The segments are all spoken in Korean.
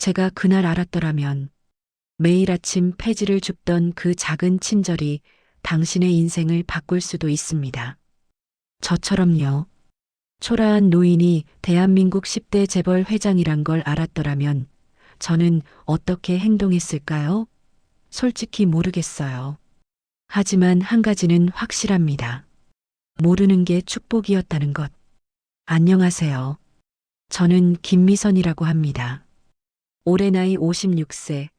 제가 그날 알았더라면 매일 아침 폐지를 줍던 그 작은 친절이 당신의 인생을 바꿀 수도 있습니다. 저처럼요. 초라한 노인이 대한민국 10대 재벌 회장이란 걸 알았더라면 저는 어떻게 행동했을까요? 솔직히 모르겠어요. 하지만 한 가지는 확실합니다. 모르는 게 축복이었다는 것. 안녕하세요. 저는 김미선이라고 합니다. 올해 나이 56세,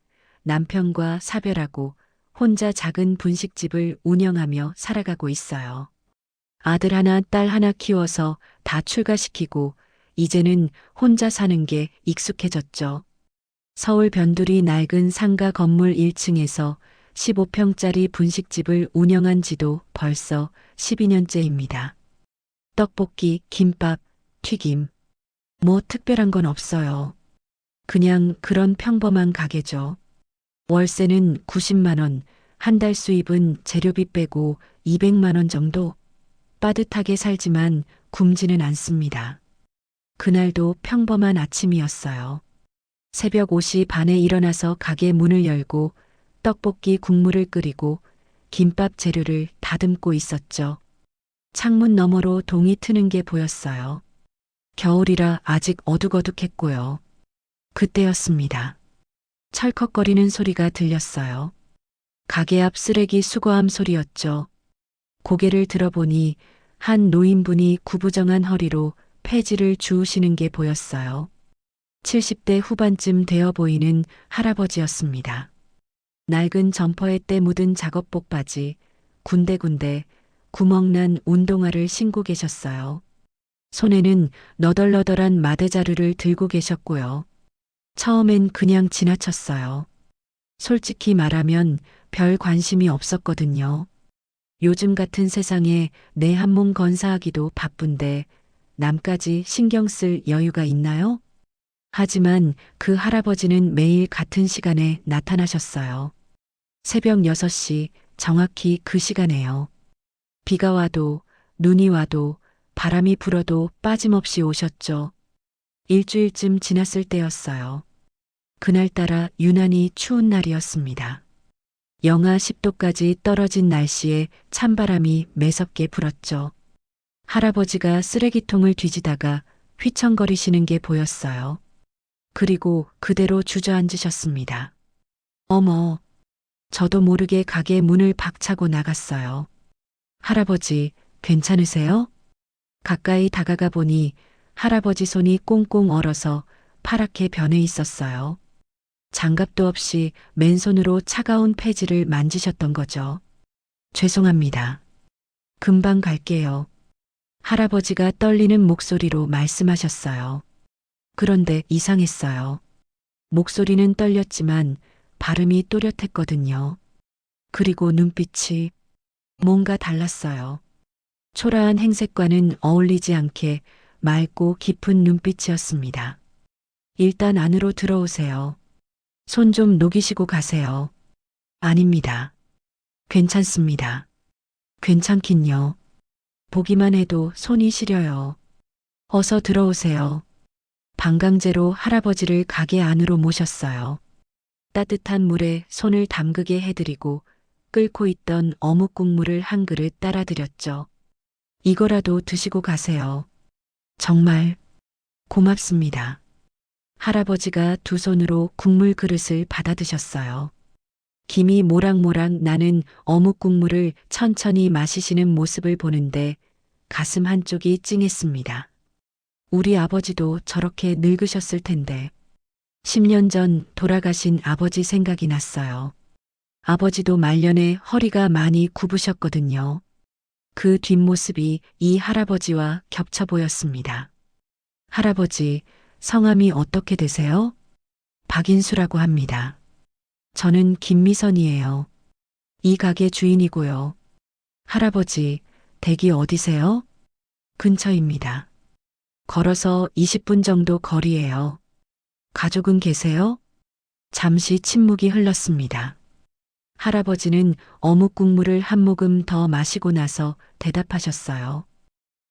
남편과 사별하고 혼자 작은 분식집을 운영하며 살아가고 있어요. 아들 하나, 딸 하나 키워서 다 출가시키고 이제는 혼자 사는 게 익숙해졌죠. 서울 변두리 낡은 상가 건물 1층에서 15평짜리 분식집을 운영한 지도 벌써 12년째입니다. 떡볶이, 김밥, 튀김. 뭐 특별한 건 없어요. 그냥 그런 평범한 가게죠. 월세는 90만 원, 한 달 수입은 재료비 빼고 200만 원 정도. 빠듯하게 살지만 굶지는 않습니다. 그날도 평범한 아침이었어요. 새벽 5시 반에 일어나서 가게 문을 열고 떡볶이 국물을 끓이고 김밥 재료를 다듬고 있었죠. 창문 너머로 동이 트는 게 보였어요. 겨울이라 아직 어둑어둑했고요. 그때였습니다. 철컥거리는 소리가 들렸어요. 가게 앞 쓰레기 수거함 소리였죠. 고개를 들어보니 한 노인분이 구부정한 허리로 폐지를 주우시는 게 보였어요. 70대 후반쯤 되어 보이는 할아버지였습니다. 낡은 점퍼에 때 묻은 작업복 바지, 군데군데 구멍난 운동화를 신고 계셨어요. 손에는 너덜너덜한 마대자루를 들고 계셨고요. 처음엔 그냥 지나쳤어요. 솔직히 말하면 별 관심이 없었거든요. 요즘 같은 세상에 내 한 몸 건사하기도 바쁜데 남까지 신경 쓸 여유가 있나요? 하지만 그 할아버지는 매일 같은 시간에 나타나셨어요. 새벽 6시 정확히 그 시간에요. 비가 와도 눈이 와도 바람이 불어도 빠짐없이 오셨죠. 일주일쯤 지났을 때였어요. 그날따라 유난히 추운 날이었습니다. 영하 10도까지 떨어진 날씨에 찬바람이 매섭게 불었죠. 할아버지가 쓰레기통을 뒤지다가 휘청거리시는 게 보였어요. 그리고 그대로 주저앉으셨습니다. 어머, 저도 모르게 가게 문을 박차고 나갔어요. 할아버지, 괜찮으세요? 가까이 다가가 보니 할아버지 손이 꽁꽁 얼어서 파랗게 변해 있었어요. 장갑도 없이 맨손으로 차가운 폐지를 만지셨던 거죠. 죄송합니다. 금방 갈게요. 할아버지가 떨리는 목소리로 말씀하셨어요. 그런데 이상했어요. 목소리는 떨렸지만 발음이 또렷했거든요. 그리고 눈빛이 뭔가 달랐어요. 초라한 행색과는 어울리지 않게 맑고 깊은 눈빛이었습니다. 일단 안으로 들어오세요. 손 좀 녹이시고 가세요. 아닙니다. 괜찮습니다. 괜찮긴요. 보기만 해도 손이 시려요. 어서 들어오세요. 방강제로 할아버지를 가게 안으로 모셨어요. 따뜻한 물에 손을 담그게 해드리고 끓고 있던 어묵 국물을 한 그릇 따라드렸죠. 이거라도 드시고 가세요. 정말 고맙습니다. 할아버지가 두 손으로 국물 그릇을 받아 드셨어요. 김이 모락모락 나는 어묵 국물을 천천히 마시시는 모습을 보는데 가슴 한쪽이 찡했습니다. 우리 아버지도 저렇게 늙으셨을 텐데 10년 전 돌아가신 아버지 생각이 났어요. 아버지도 말년에 허리가 많이 굽으셨거든요. 그 뒷모습이 이 할아버지와 겹쳐 보였습니다. 할아버지, 성함이 어떻게 되세요? 박인수라고 합니다. 저는 김미선이에요. 이 가게 주인이고요. 할아버지, 댁이 어디세요? 근처입니다. 걸어서 20분 정도 거리예요. 가족은 계세요? 잠시 침묵이 흘렀습니다. 할아버지는 어묵 국물을 한 모금 더 마시고 나서 대답하셨어요.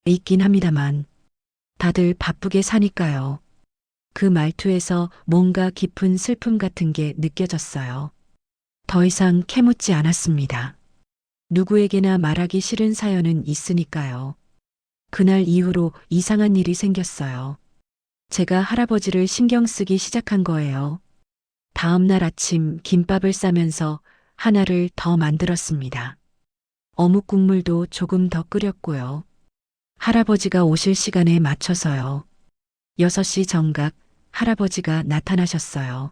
있긴 합니다만 다들 바쁘게 사니까요. 그 말투에서 뭔가 깊은 슬픔 같은 게 느껴졌어요. 더 이상 캐묻지 않았습니다. 누구에게나 말하기 싫은 사연은 있으니까요. 그날 이후로 이상한 일이 생겼어요. 제가 할아버지를 신경 쓰기 시작한 거예요. 다음 날 아침 김밥을 싸면서 하나를 더 만들었습니다. 어묵 국물도 조금 더 끓였고요. 할아버지가 오실 시간에 맞춰서요. 6시 정각 할아버지가 나타나셨어요.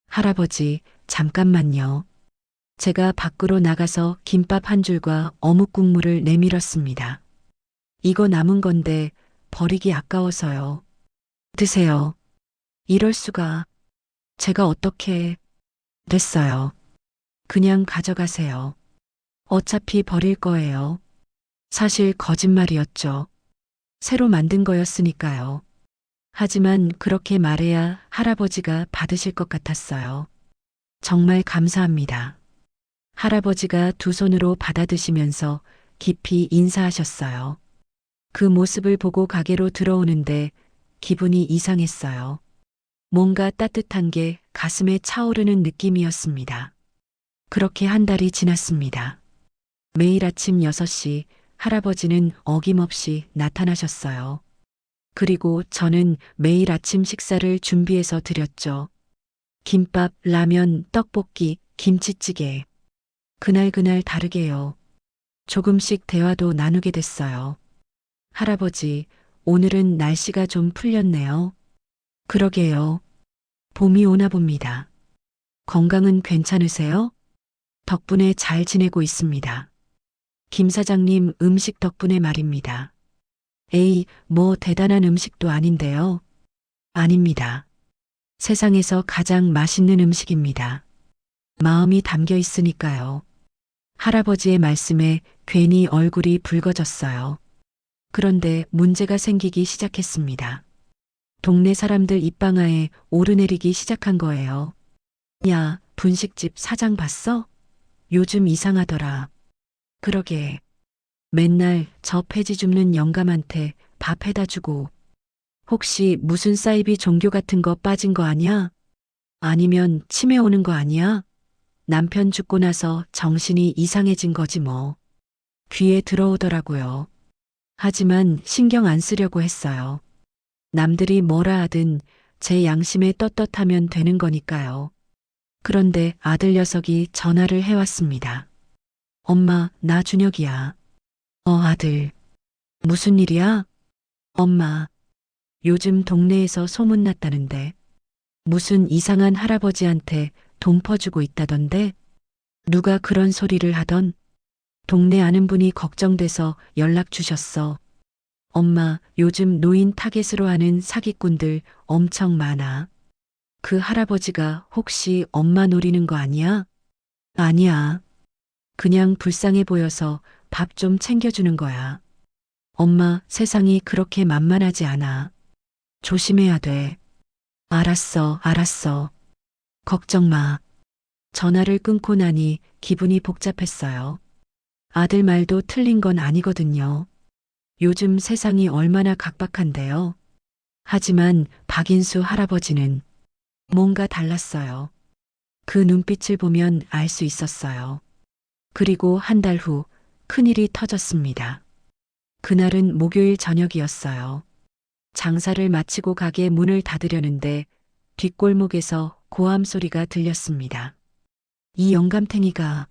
할아버지, 잠깐만요. 제가 밖으로 나가서 김밥 한 줄과 어묵 국물을 내밀었습니다. 이거 남은 건데 버리기 아까워서요. 드세요. 이럴 수가. 제가 어떻게 됐어요. 그냥 가져가세요. 어차피 버릴 거예요. 사실 거짓말이었죠. 새로 만든 거였으니까요. 하지만 그렇게 말해야 할아버지가 받으실 것 같았어요. 정말 감사합니다. 할아버지가 두 손으로 받아드시면서 깊이 인사하셨어요. 그 모습을 보고 가게로 들어오는데 기분이 이상했어요. 뭔가 따뜻한 게 가슴에 차오르는 느낌이었습니다. 그렇게 한 달이 지났습니다. 매일 아침 6시 할아버지는 어김없이 나타나셨어요. 그리고 저는 매일 아침 식사를 준비해서 드렸죠. 김밥, 라면, 떡볶이, 김치찌개. 그날 다르게요. 조금씩 대화도 나누게 됐어요. 할아버지, 오늘은 날씨가 좀 풀렸네요. 그러게요. 봄이 오나 봅니다. 건강은 괜찮으세요? 덕분에 잘 지내고 있습니다. 김 사장님 음식 덕분에 말입니다. 에이, 뭐 대단한 음식도 아닌데요. 아닙니다. 세상에서 가장 맛있는 음식입니다. 마음이 담겨 있으니까요. 할아버지의 말씀에 괜히 얼굴이 붉어졌어요. 그런데 문제가 생기기 시작했습니다. 동네 사람들 입방아에 오르내리기 시작한 거예요. 야, 분식집 사장 봤어? 요즘 이상하더라. 그러게. 맨날 저 폐지 줍는 영감한테 밥 해다 주고 혹시 무슨 사이비 종교 같은 거 빠진 거 아니야? 아니면 치매 오는 거 아니야? 남편 죽고 나서 정신이 이상해진 거지 뭐. 귀에 들어오더라고요. 하지만 신경 안 쓰려고 했어요. 남들이 뭐라 하든 제 양심에 떳떳하면 되는 거니까요. 그런데 아들 녀석이 전화를 해왔습니다. 엄마, 나 준혁이야. 아들. 무슨 일이야? 엄마. 요즘 동네에서 소문났다는데. 무슨 이상한 할아버지한테 돈 퍼주고 있다던데? 누가 그런 소리를 하던? 동네 아는 분이 걱정돼서 연락 주셨어. 엄마, 요즘 노인 타겟으로 하는 사기꾼들 엄청 많아. 그 할아버지가 혹시 엄마 노리는 거 아니야? 아니야. 그냥 불쌍해 보여서 밥 좀 챙겨주는 거야. 엄마, 세상이 그렇게 만만하지 않아. 조심해야 돼. 알았어. 걱정 마. 전화를 끊고 나니 기분이 복잡했어요. 아들 말도 틀린 건 아니거든요. 요즘 세상이 얼마나 각박한데요. 하지만 박인수 할아버지는 뭔가 달랐어요. 그 눈빛을 보면 알 수 있었어요. 그리고 한 달 후 큰일이 터졌습니다. 그날은 목요일 저녁이었어요. 장사를 마치고 가게 문을 닫으려는데 뒷골목에서 고함 소리가 들렸습니다. 이 영감탱이가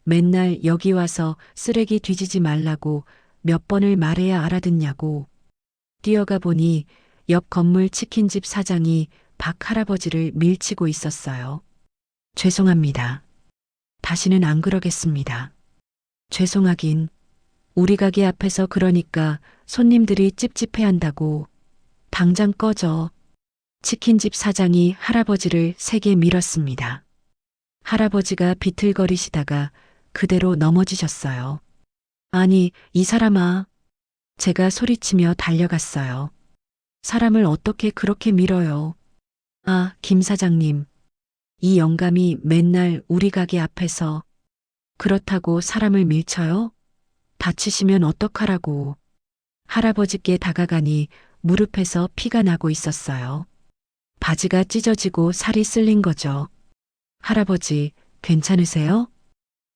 맨날 여기 와서 쓰레기 뒤지지 말라고 몇 번을 말해야 알아듣냐고. 뛰어가 보니 옆 건물 치킨집 사장이 박 할아버지를 밀치고 있었어요. 죄송합니다. 다시는 안 그러겠습니다. 죄송하긴. 우리 가게 앞에서 그러니까 손님들이 찝찝해한다고. 당장 꺼져. 치킨집 사장이 할아버지를 세게 밀었습니다. 할아버지가 비틀거리시다가 그대로 넘어지셨어요. 아니, 이 사람아. 제가 소리치며 달려갔어요. 사람을 어떻게 그렇게 밀어요? 아, 김 사장님. 이 영감이 맨날 우리 가게 앞에서 그렇다고 사람을 밀쳐요? 다치시면 어떡하라고. 할아버지께 다가가니 무릎에서 피가 나고 있었어요. 바지가 찢어지고 살이 쓸린 거죠. 할아버지, 괜찮으세요?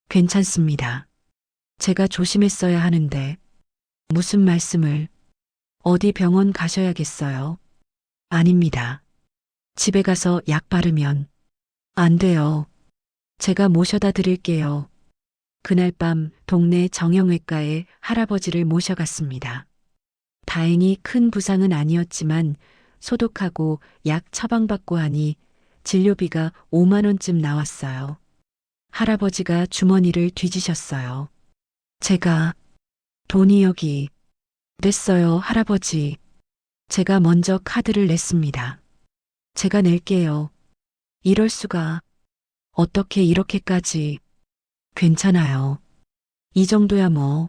괜찮습니다. 제가 조심했어야 하는데. 무슨 말씀을? 어디 병원 가셔야겠어요. 아닙니다. 집에 가서 약 바르면. 안 돼요. 제가 모셔다 드릴게요. 그날 밤 동네 정형외과에 할아버지를 모셔갔습니다. 다행히 큰 부상은 아니었지만 소독하고 약 처방받고 하니 진료비가 5만 원쯤 나왔어요. 할아버지가 주머니를 뒤지셨어요. 제가 돈이 여기. 냈어요, 할아버지. 제가 먼저 카드를 냈습니다. 제가 낼게요. 이럴 수가. 어떻게 이렇게까지. 괜찮아요. 이 정도야 뭐.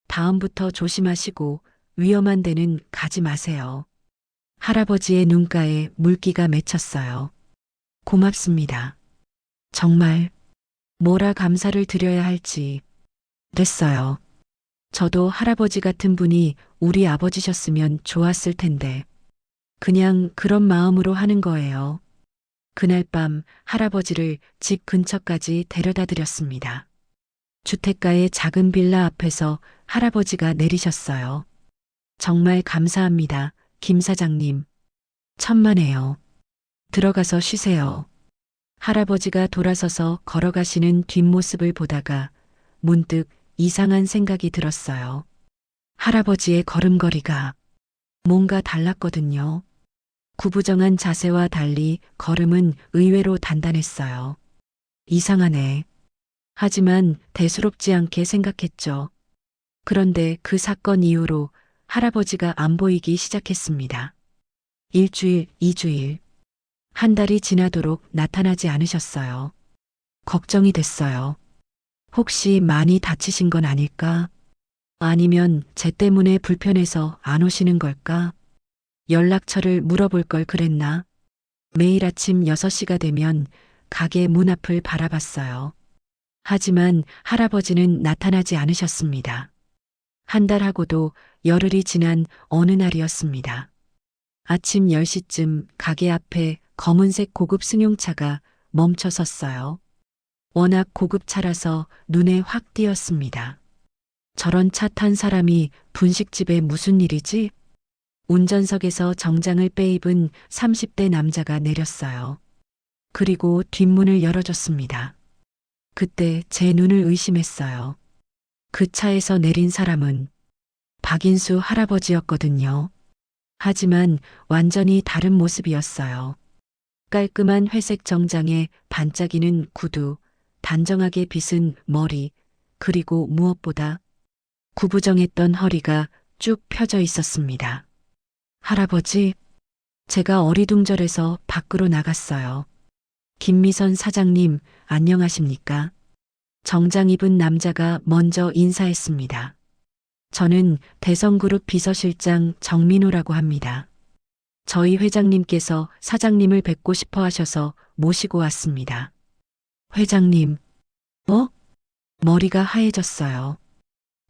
다음부터 조심하시고 위험한 데는 가지 마세요. 할아버지의 눈가에 물기가 맺혔어요. 고맙습니다. 정말 뭐라 감사를 드려야 할지. 됐어요. 저도 할아버지 같은 분이 우리 아버지셨으면 좋았을 텐데. 그냥 그런 마음으로 하는 거예요. 그날 밤 할아버지를 집 근처까지 데려다 드렸습니다. 주택가의 작은 빌라 앞에서 할아버지가 내리셨어요. 정말 감사합니다, 김 사장님. 천만에요. 들어가서 쉬세요. 할아버지가 돌아서서 걸어가시는 뒷모습을 보다가 문득 이상한 생각이 들었어요. 할아버지의 걸음걸이가 뭔가 달랐거든요. 구부정한 자세와 달리 걸음은 의외로 단단했어요. 이상하네. 하지만 대수롭지 않게 생각했죠. 그런데 그 사건 이후로 할아버지가 안 보이기 시작했습니다. 일주일, 2주일. 한 달이 지나도록 나타나지 않으셨어요. 걱정이 됐어요. 혹시 많이 다치신 건 아닐까? 아니면 쟤 때문에 불편해서 안 오시는 걸까? 연락처를 물어볼 걸 그랬나? 매일 아침 6시가 되면 가게 문 앞을 바라봤어요. 하지만 할아버지는 나타나지 않으셨습니다. 한 달하고도 열흘이 지난 어느 날이었습니다. 아침 10시쯤 가게 앞에 검은색 고급 승용차가 멈춰 섰어요. 워낙 고급차라서 눈에 확 띄었습니다. 저런 차 탄 사람이 분식집에 무슨 일이지? 운전석에서 정장을 빼입은 30대 남자가 내렸어요. 그리고 뒷문을 열어줬습니다. 그때 제 눈을 의심했어요. 그 차에서 내린 사람은 박인수 할아버지였거든요. 하지만 완전히 다른 모습이었어요. 깔끔한 회색 정장에 반짝이는 구두, 단정하게 빗은 머리, 그리고 무엇보다 구부정했던 허리가 쭉 펴져 있었습니다. 할아버지, 제가 어리둥절해서 밖으로 나갔어요. 김미선 사장님, 안녕하십니까? 정장 입은 남자가 먼저 인사했습니다. 저는 대성그룹 비서실장 정민호라고 합니다. 저희 회장님께서 사장님을 뵙고 싶어 하셔서 모시고 왔습니다. 회장님, 머리가 하얘졌어요.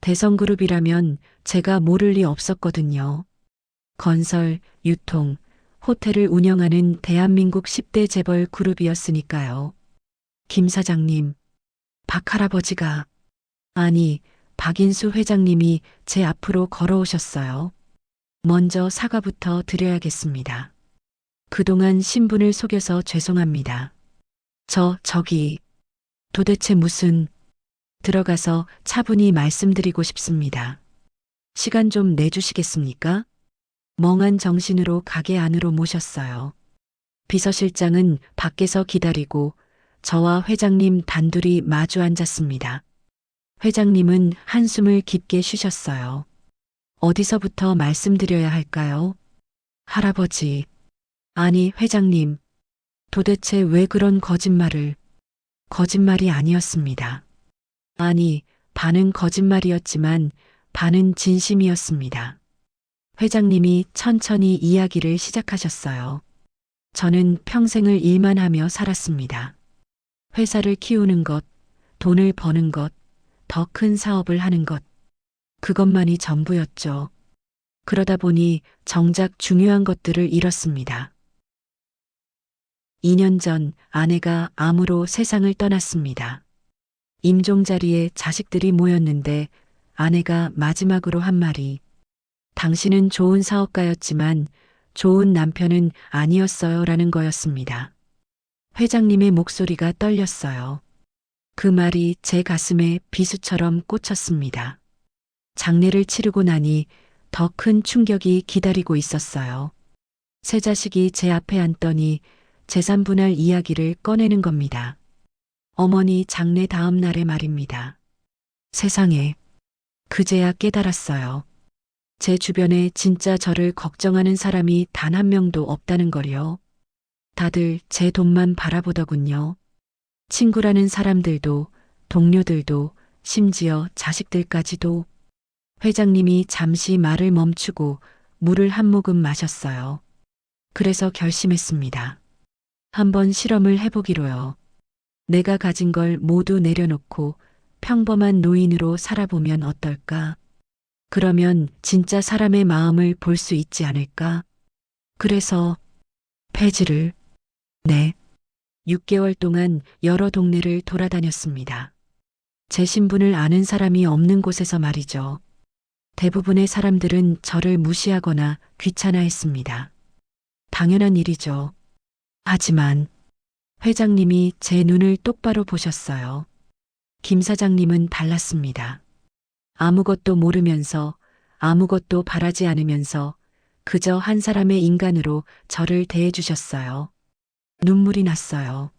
대성그룹이라면 제가 모를 리 없었거든요. 건설, 유통, 호텔을 운영하는 대한민국 10대 재벌 그룹이었으니까요. 김 사장님, 박 할아버지가, 아니, 박인수 회장님이 제 앞으로 걸어오셨어요. 먼저 사과부터 드려야겠습니다. 그동안 신분을 속여서 죄송합니다. 저기, 도대체 무슨, 들어가서 차분히 말씀드리고 싶습니다. 시간 좀 내주시겠습니까? 멍한 정신으로 가게 안으로 모셨어요. 비서실장은 밖에서 기다리고 저와 회장님 단둘이 마주 앉았습니다. 회장님은 한숨을 깊게 쉬셨어요. 어디서부터 말씀드려야 할까요? 할아버지. 아니, 회장님. 도대체 왜 그런 거짓말을. 거짓말이 아니었습니다. 아니, 반은 거짓말이었지만 반은 진심이었습니다. 회장님이 천천히 이야기를 시작하셨어요. 저는 평생을 일만 하며 살았습니다. 회사를 키우는 것, 돈을 버는 것, 더 큰 사업을 하는 것. 그것만이 전부였죠. 그러다 보니 정작 중요한 것들을 잃었습니다. 2년 전 아내가 암으로 세상을 떠났습니다. 임종 자리에 자식들이 모였는데 아내가 마지막으로 한 말이 당신은 좋은 사업가였지만 좋은 남편은 아니었어요 라는 거였습니다. 회장님의 목소리가 떨렸어요. 그 말이 제 가슴에 비수처럼 꽂혔습니다. 장례를 치르고 나니 더 큰 충격이 기다리고 있었어요. 새 자식이 제 앞에 앉더니 재산 분할 이야기를 꺼내는 겁니다. 어머니 장례 다음 날의 말입니다. 세상에, 그제야 깨달았어요. 제 주변에 진짜 저를 걱정하는 사람이 단 한 명도 없다는 걸요. 다들 제 돈만 바라보더군요. 친구라는 사람들도, 동료들도, 심지어 자식들까지도. 회장님이 잠시 말을 멈추고 물을 한 모금 마셨어요. 그래서 결심했습니다. 한번 실험을 해보기로요. 내가 가진 걸 모두 내려놓고 평범한 노인으로 살아보면 어떨까? 그러면 진짜 사람의 마음을 볼 수 있지 않을까? 그래서 폐지를, 네. 6개월 동안 여러 동네를 돌아다녔습니다. 제 신분을 아는 사람이 없는 곳에서 말이죠. 대부분의 사람들은 저를 무시하거나 귀찮아했습니다. 당연한 일이죠. 하지만 회장님이 제 눈을 똑바로 보셨어요. 김 사장님은 달랐습니다. 아무것도 모르면서 아무것도 바라지 않으면서 그저 한 사람의 인간으로 저를 대해주셨어요. 눈물이 났어요.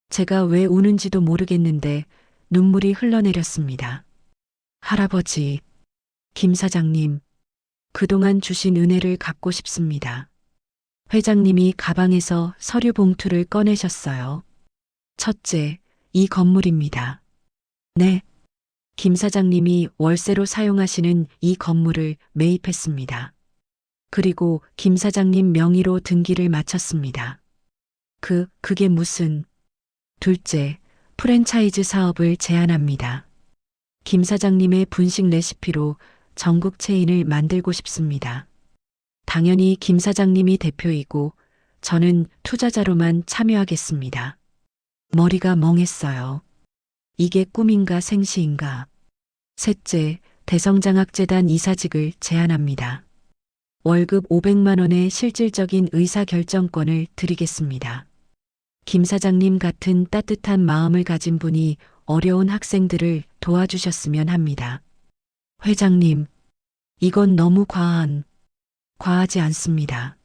제가 왜 우는지도 모르겠는데 눈물이 흘러내렸습니다. 할아버지, 김 사장님, 그동안 주신 은혜를 갚고 싶습니다. 회장님이 가방에서 서류 봉투를 꺼내셨어요. 첫째, 이 건물입니다. 네. 김 사장님이 월세로 사용하시는 이 건물을 매입했습니다. 그리고 김 사장님 명의로 등기를 마쳤습니다. 그게 무슨. 둘째, 프랜차이즈 사업을 제안합니다. 김 사장님의 분식 레시피로 전국 체인을 만들고 싶습니다. 당연히 김 사장님이 대표이고 저는 투자자로만 참여하겠습니다. 머리가 멍했어요. 이게 꿈인가 생시인가. 셋째, 대성장학재단 이사직을 제안합니다. 월급 500만 원의 실질적인 의사결정권을 드리겠습니다. 김 사장님 같은 따뜻한 마음을 가진 분이 어려운 학생들을 도와주셨으면 합니다. 회장님, 이건 너무 과하지 않습니다.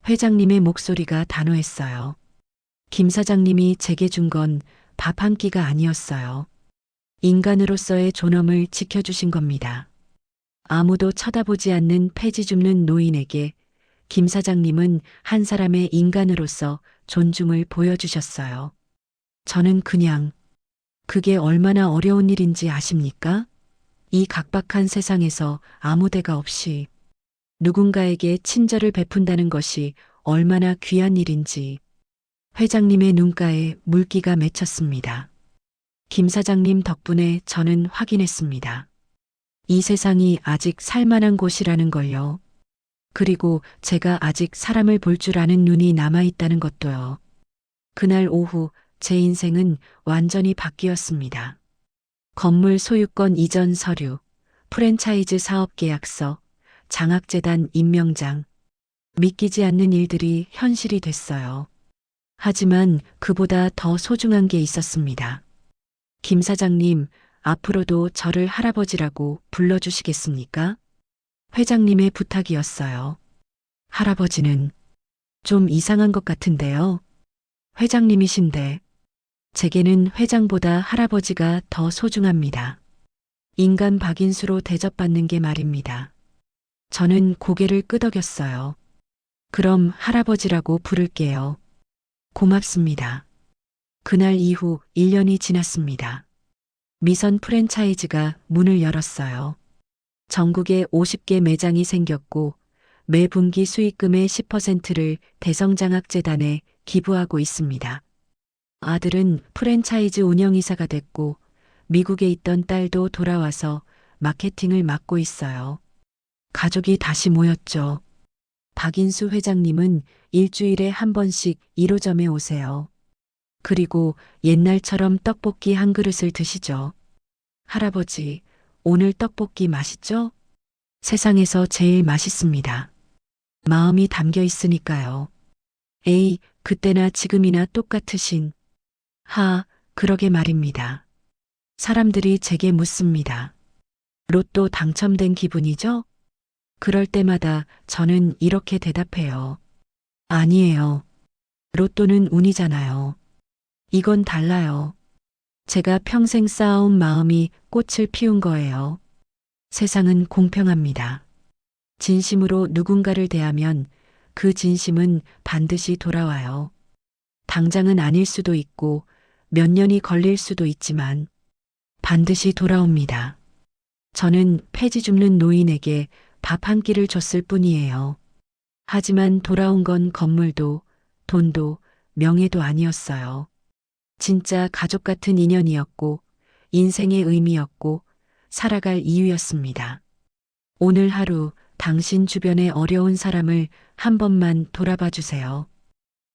회장님의 목소리가 단호했어요. 김 사장님이 제게 준 건 밥 한 끼가 아니었어요. 인간으로서의 존엄을 지켜주신 겁니다. 아무도 쳐다보지 않는 폐지 줍는 노인에게 김 사장님은 한 사람의 인간으로서 존중을 보여주셨어요. 저는 그냥 그게 얼마나 어려운 일인지 아십니까? 이 각박한 세상에서 아무 데가 없이 누군가에게 친절을 베푼다는 것이 얼마나 귀한 일인지. 회장님의 눈가에 물기가 맺혔습니다. 김 사장님 덕분에 저는 확인했습니다. 이 세상이 아직 살만한 곳이라는 걸요. 그리고 제가 아직 사람을 볼 줄 아는 눈이 남아있다는 것도요. 그날 오후 제 인생은 완전히 바뀌었습니다. 건물 소유권 이전 서류, 프랜차이즈 사업 계약서, 장학재단 임명장. 믿기지 않는 일들이 현실이 됐어요. 하지만 그보다 더 소중한 게 있었습니다. 김 사장님, 앞으로도 저를 할아버지라고 불러주시겠습니까? 회장님의 부탁이었어요. 할아버지는 좀 이상한 것 같은데요. 회장님이신데 제게는 회장보다 할아버지가 더 소중합니다. 인간 박인수로 대접받는 게 말입니다. 저는 고개를 끄덕였어요. 그럼 할아버지라고 부를게요. 고맙습니다. 그날 이후 1년이 지났습니다. 미선 프랜차이즈가 문을 열었어요. 전국에 50개 매장이 생겼고 매 분기 수익금의 10%를 대성장학재단에 기부하고 있습니다. 아들은 프랜차이즈 운영이사가 됐고 미국에 있던 딸도 돌아와서 마케팅을 맡고 있어요. 가족이 다시 모였죠. 박인수 회장님은 일주일에 한 번씩 1호점에 오세요. 그리고 옛날처럼 떡볶이 한 그릇을 드시죠. 할아버지, 오늘 떡볶이 맛있죠? 세상에서 제일 맛있습니다. 마음이 담겨 있으니까요. 에이, 그때나 지금이나 똑같으신. 그러게 말입니다. 사람들이 제게 묻습니다. 로또 당첨된 기분이죠? 그럴 때마다 저는 이렇게 대답해요. 아니에요. 로또는 운이잖아요. 이건 달라요. 제가 평생 쌓아온 마음이 꽃을 피운 거예요. 세상은 공평합니다. 진심으로 누군가를 대하면 그 진심은 반드시 돌아와요. 당장은 아닐 수도 있고 몇 년이 걸릴 수도 있지만 반드시 돌아옵니다. 저는 폐지 줍는 노인에게 밥 한 끼를 줬을 뿐이에요. 하지만 돌아온 건 건물도, 돈도, 명예도 아니었어요. 진짜 가족 같은 인연이었고, 인생의 의미였고, 살아갈 이유였습니다. 오늘 하루 당신 주변의 어려운 사람을 한 번만 돌아봐 주세요.